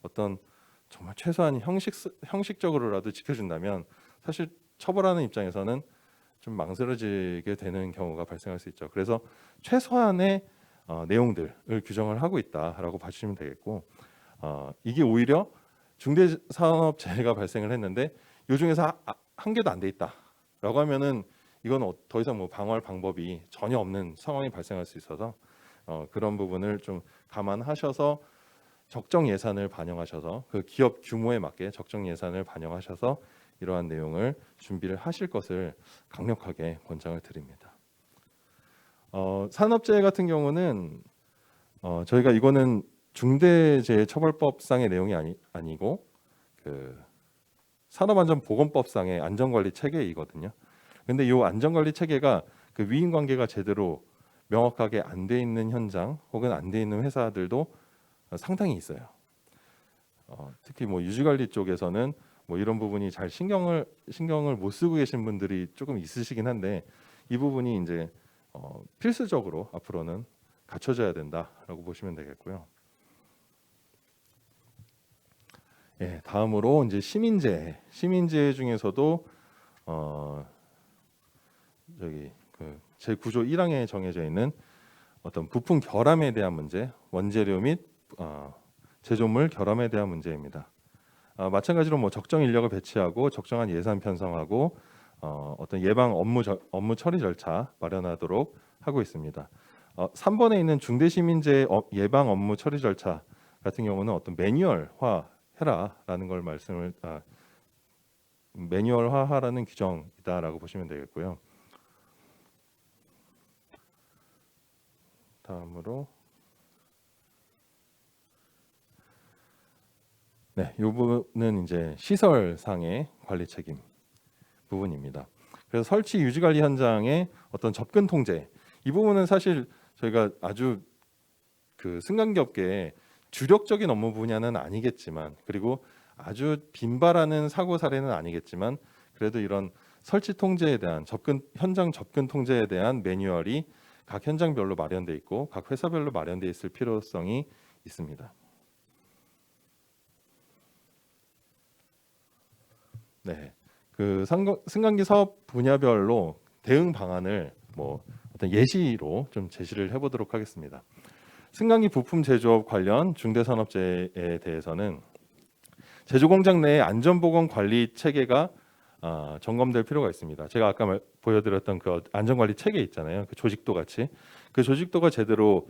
어떤 정말 최소한 형식적으로라도 지켜준다면 사실 처벌하는 입장에서는 좀 망설여지게 되는 경우가 발생할 수 있죠. 그래서 최소한의 내용들을 규정을 하고 있다라고 봐주시면 되겠고, 이게 오히려 중대산업재해가 발생을 했는데 이 중에서 한 개도 안 돼 있다라고 하면은 이건 더 이상 뭐 방어할 방법이 전혀 없는 상황이 발생할 수 있어서 그런 부분을 좀 감안하셔서 적정 예산을 반영하셔서 그 기업 규모에 맞게 적정 예산을 반영하셔서 이러한 내용을 준비를 하실 것을 강력하게 권장을 드립니다. 산업재해 같은 경우는 저희가 이거는 중대재해처벌법상의 내용이 아니고 그 산업안전보건법상의 안전관리 체계이거든요. 근데 이 안전관리 체계가 그 위인관계가 제대로 명확하게 안 돼 있는 현장 혹은 안 돼 있는 회사들도 상당히 있어요. 특히 뭐 유지관리 쪽에서는 뭐 이런 부분이 잘 신경을 못 쓰고 계신 분들이 조금 있으시긴 한데, 이 부분이 이제 필수적으로 앞으로는 갖춰져야 된다라고 보시면 되겠고요. 예, 다음으로 이제 시민재해 중에서도 저기 그 제9조 1항에 정해져 있는 어떤 부품 결함에 대한 문제, 원재료 및 제조물 결함에 대한 문제입니다. 마찬가지로 뭐 적정 인력을 배치하고 적정한 예산 편성하고 어떤 예방 업무 처리 절차 마련하도록 하고 있습니다. 3번에 있는 중대시민재해 예방 업무 처리 절차 같은 경우는 어떤 매뉴얼화 해라라는 걸 매뉴얼화하라는 규정이다라고 보시면 되겠고요. 다음으로 이 부분은 이제 시설상의 관리 책임 부분입니다. 그래서 설치 유지 관리 현장의 어떤 접근 통제 이 부분은 사실 저희가 아주 그 승강기업계의 주력적인 업무 분야는 아니겠지만 그리고 아주 빈발하는 사고 사례는 아니겠지만 그래도 이런 설치 통제에 대한 현장 접근 통제에 대한 매뉴얼이 각 현장별로 마련돼 있고 각 회사별로 마련돼 있을 필요성이 있습니다. 그 승강기 사업 분야별로 대응 방안을 어떤 예시로 좀 제시를 해보도록 하겠습니다. 승강기 부품 제조업 관련 중대산업재해에 대해서는 제조 공장 내의 안전보건 관리 체계가 점검될 필요가 있습니다. 제가 아까 보여드렸던 그 안전관리 체계 있잖아요. 그 조직도 같이 그 조직도가 제대로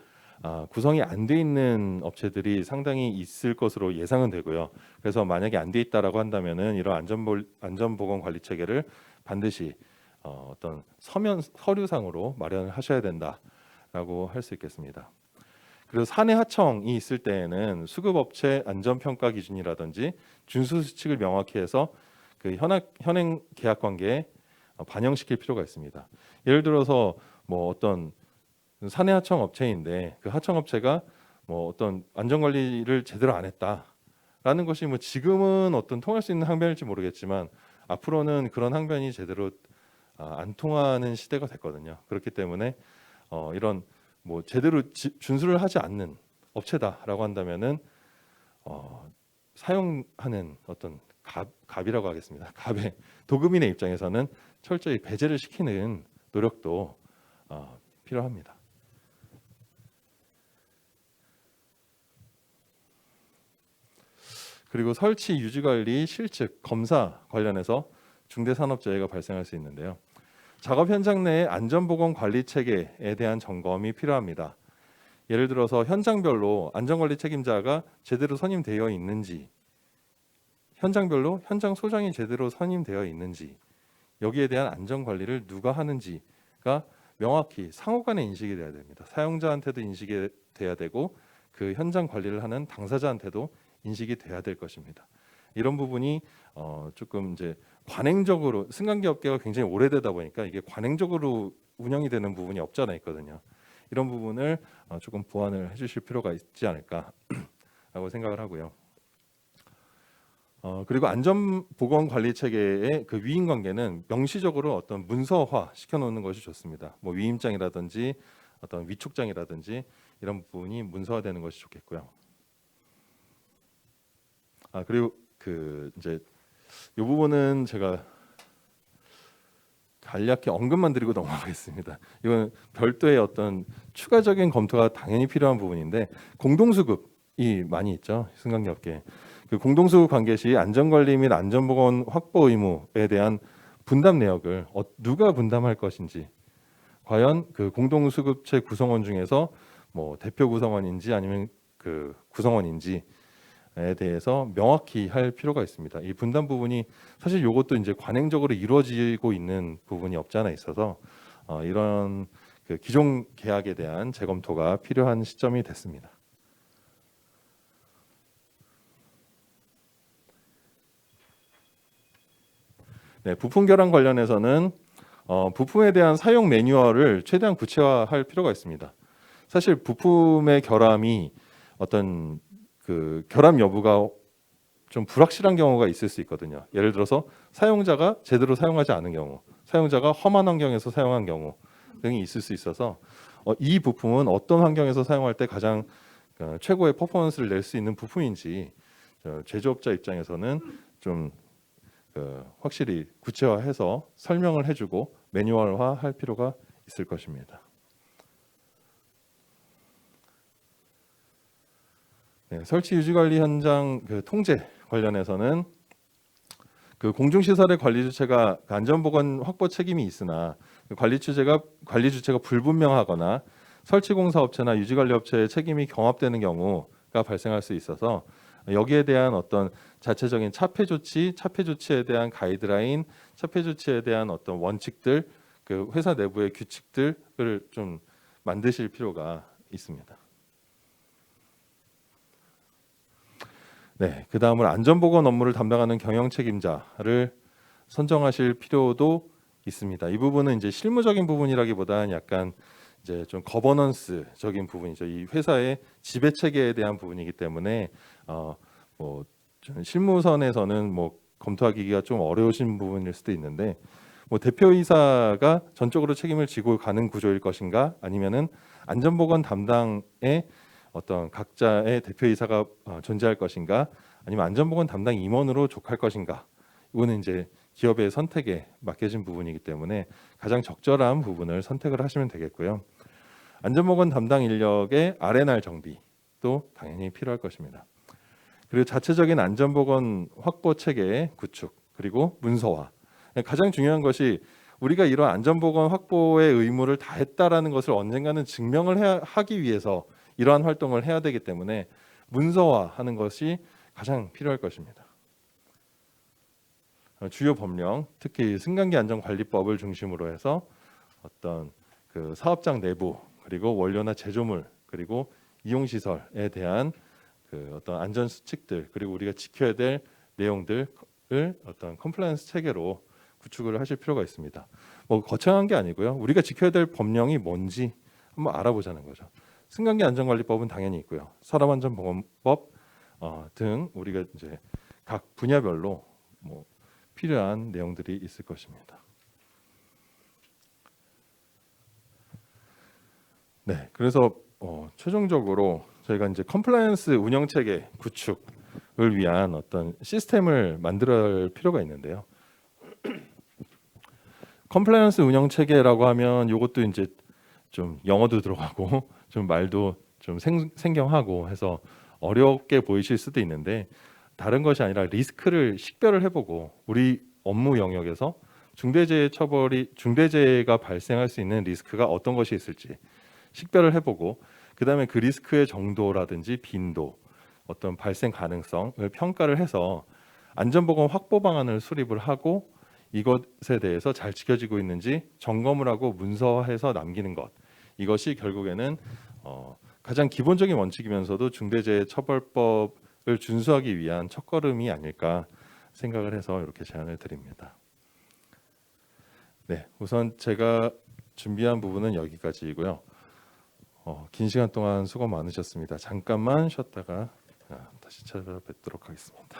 구성이 안 돼 있는 업체들이 상당히 있을 것으로 예상은 되고요. 그래서 만약에 안 돼 있다라고 한다면은 이런 안전보건 관리 체계를 반드시 어떤 서류상으로 마련을 하셔야 된다라고 할 수 있겠습니다. 그리고 사내 하청이 있을 때에는 수급업체 안전평가 기준이라든지 준수 수칙을 명확히 해서 그 현행 계약 관계에 반영시킬 필요가 있습니다. 예를 들어서 어떤 사내 하청 업체인데 그 하청 업체가 어떤 안전 관리를 제대로 안 했다라는 것이 지금은 어떤 통할 수 있는 항변일지 모르겠지만 앞으로는 그런 항변이 제대로 안 통하는 시대가 됐거든요. 그렇기 때문에 이런 제대로 준수를 하지 않는 업체다라고 한다면은 사용하는 어떤 갑이라고 하겠습니다. 갑의 도급인의 입장에서는 철저히 배제를 시키는 노력도 필요합니다. 그리고 설치 유지관리 실측 검사 관련해서 중대산업재해가 발생할 수 있는데요. 작업 현장 내의 안전보건 관리 체계에 대한 점검이 필요합니다. 예를 들어서 현장별로 안전관리 책임자가 제대로 선임되어 있는지, 현장별로 현장 소장이 제대로 선임되어 있는지, 여기에 대한 안전관리를 누가 하는지가 명확히 상호간에 인식이 돼야 됩니다. 사용자한테도 인식이 돼야 되고 그 현장 관리를 하는 당사자한테도 인식이 돼야 될 것입니다. 이런 부분이 조금 이제 관행적으로 승강기 업계가 굉장히 오래되다 보니까 이게 관행적으로 운영이 되는 부분이 없지 않아 있거든요. 이런 부분을 조금 보완을 해주실 필요가 있지 않을까라고 생각을 하고요. 그리고 안전보건관리 체계의 그 위임 관계는 명시적으로 어떤 문서화 시켜놓는 것이 좋습니다. 위임장이라든지 어떤 위촉장이라든지 이런 부분이 문서화되는 것이 좋겠고요. 그리고 이제 이 부분은 제가 간략히 언급만 드리고 넘어가겠습니다. 이건 별도의 어떤 추가적인 검토가 당연히 필요한 부분인데 공동수급이 많이 있죠. 승강기 업계. 그 공동수급 관계 시 안전관리 및 안전보건 확보 의무에 대한 분담 내역을 누가 분담할 것인지 과연 그 공동수급체 구성원 중에서 대표 구성원인지 아니면 그 구성원인지에 대해서 명확히 할 필요가 있습니다. 이 분담 부분이 사실 이것도 이제 관행적으로 이루어지고 있는 부분이 없지 않아 있어서 이런 그 기존 계약에 대한 재검토가 필요한 시점이 됐습니다. 부품 결함 관련해서는 부품에 대한 사용 매뉴얼을 최대한 구체화할 필요가 있습니다. 사실 부품의 결함이 어떤 그 결함 여부가 좀 불확실한 경우가 있을 수 있거든요. 예를 들어서 사용자가 제대로 사용하지 않은 경우, 사용자가 험한 환경에서 사용한 경우 등이 있을 수 있어서 이 부품은 어떤 환경에서 사용할 때 가장 최고의 퍼포먼스를 낼 수 있는 부품인지 제조업자 입장에서는 좀 확실히 구체화해서 설명을 해주고 매뉴얼화할 필요가 있을 것입니다. 설치 유지 관리 현장 통제 관련해서는 그 공중시설의 관리 주체가 안전보건 확보 책임이 있으나 관리 주체가 불분명하거나 설치공사업체나 유지관리업체의 책임이 경합되는 경우가 발생할 수 있어서 여기에 대한 어떤 자체적인 차폐 조치에 대한 가이드라인, 차폐 조치에 대한 어떤 원칙들, 그 회사 내부의 규칙들을 좀 만드실 필요가 있습니다. 네, 그 다음으로 안전보건 업무를 담당하는 경영 책임자를 선정하실 필요도 있습니다. 이 부분은 이제 실무적인 부분이라기보다는 약간 이제 좀 거버넌스적인 부분이죠. 이 회사의 지배 체계에 대한 부분이기 때문에 뭐좀 실무선에서는 뭐 검토하기가 좀 어려우신 부분일 수도 있는데, 뭐 대표이사가 전적으로 책임을 지고 가는 구조일 것인가, 아니면은 안전보건 담당의 어떤 각자의 대표이사가 존재할 것인가, 아니면 안전보건 담당 임원으로 족할 것인가, 이거는 이제 기업의 선택에 맡겨진 부분이기 때문에 가장 적절한 부분을 선택을 하시면 되겠고요. 안전보건 담당 인력의 R&R 정비도 당연히 필요할 것입니다. 그리고 자체적인 안전보건 확보 체계의 구축, 그리고 문서화. 가장 중요한 것이 우리가 이런 안전보건 확보의 의무를 다했다라는 것을 언젠가는 증명을 하기 위해서 이러한 활동을 해야 되기 때문에 문서화하는 것이 가장 필요할 것입니다. 주요 법령, 특히 승강기 안전관리법을 중심으로 해서 어떤 그 사업장 내부, 그리고 원료나 제조물, 그리고 이용시설에 대한 그 어떤 안전 수칙들, 그리고 우리가 지켜야 될 내용들을 어떤 컴플라이언스 체계로 구축을 하실 필요가 있습니다. 뭐 거창한 게 아니고요. 우리가 지켜야 될 법령이 뭔지 한번 알아보자는 거죠. 승강기 안전관리법은 당연히 있고요. 산업안전보건법 등 우리가 이제 각 분야별로 뭐 필요한 내용들이 있을 것입니다. 네, 그래서 최종적으로 저희가 이제 컴플라이언스 운영 체계 구축을 위한 어떤 시스템을 만들 필요가 있는데요. 컴플라이언스 운영 체계라고 하면 이것도 이제 좀 영어도 들어가고 좀 말도 좀 생경하고 해서 어렵게 보이실 수도 있는데, 다른 것이 아니라 리스크를 식별을 해보고 우리 업무 영역에서 중대재해가 발생할 수 있는 리스크가 어떤 것이 있을지 식별을 해보고, 그 다음에 그 리스크의 정도라든지 빈도, 어떤 발생 가능성을 평가를 해서 안전보건 확보 방안을 수립을 하고 이것에 대해서 잘 지켜지고 있는지 점검을 하고 문서화해서 남기는 것, 이것이 결국에는 가장 기본적인 원칙이면서도 중대재해처벌법을 준수하기 위한 첫걸음이 아닐까 생각을 해서 이렇게 제안을 드립니다. 네, 우선 제가 준비한 부분은 여기까지이고요. 긴 시간 동안 수고 많으셨습니다. 잠깐만 쉬었다가 다시 찾아뵙도록 하겠습니다.